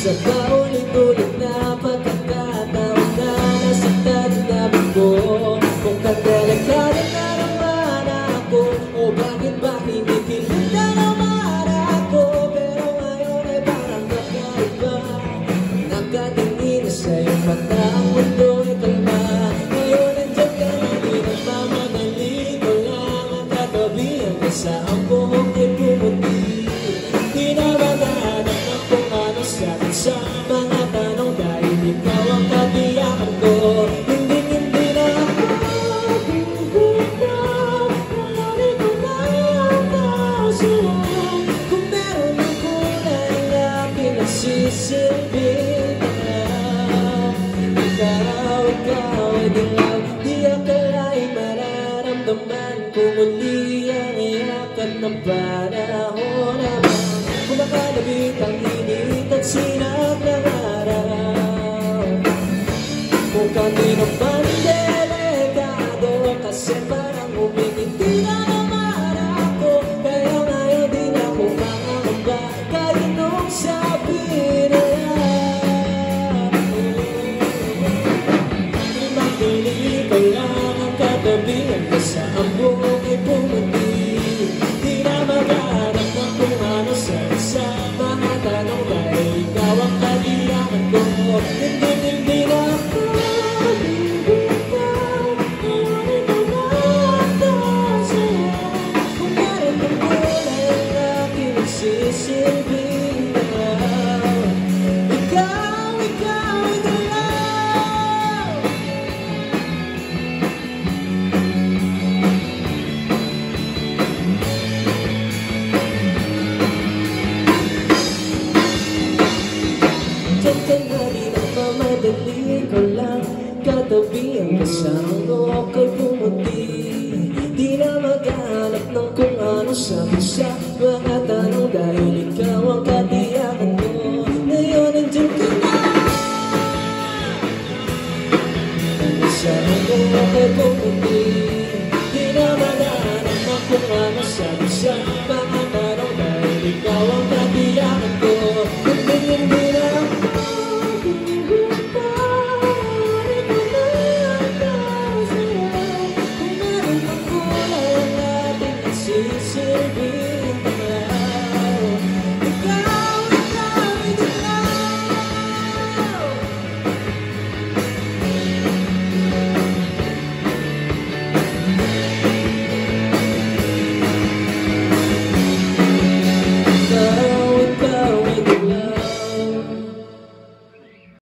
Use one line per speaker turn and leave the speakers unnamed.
Sa paulit-ulit na pagkakataon na nasaktan namin ko. Kung kadelikado na naman ako, o bakit ba kinikilig na naman ako? Pero ngayon ay parang kakaiba, nakatingin sa iyong mata ang mundo ay kalma. Ngayon nandiyan ka na, di nagmamadali ko lang ang katabihan ka sa ang buhok ay pumuti. Di na maghanap ng kung ano sabi sa mga tanong dahil ikaw ang katiyakan ko. Hindi na ako bibitaw, nalari ko na ang kausuhan. Kung meron ang kulay na pinagsisilbihan, ikaw ay dilaw. Di akalain mararamdaman ko muli ang iyakan ng panahon naman. Kumakalabit ang init at sinag ng araw. Kung kanino man delikado, kasi parang umingiti na naman ako. Kaya ngayon di na ako makakaba kahit nung sabi nila. Makinig ko lang ang katabihan ko sa ang buhok ay pumuti. Di na maghanap ng kung ano sa mga tanong dahil ikaw ang katiyakan ko. Hindi na ako bibitaw, nalari ko na ang kausuhan. Kung meron kang kulay na pinagsisilbihan, ikaw ay dilaw. Diyan ka na, di nagmamadali ko lang katabihan ka sa ang buhok ay pumuti. Di na maghanap ng kung ano sabi sa mga tanong dahil ikaw ang katiyakan ko. Ngayon nandiyan ka na, sa ang buhok ay pumuti. Di na maghanap ng kung ano sabi sa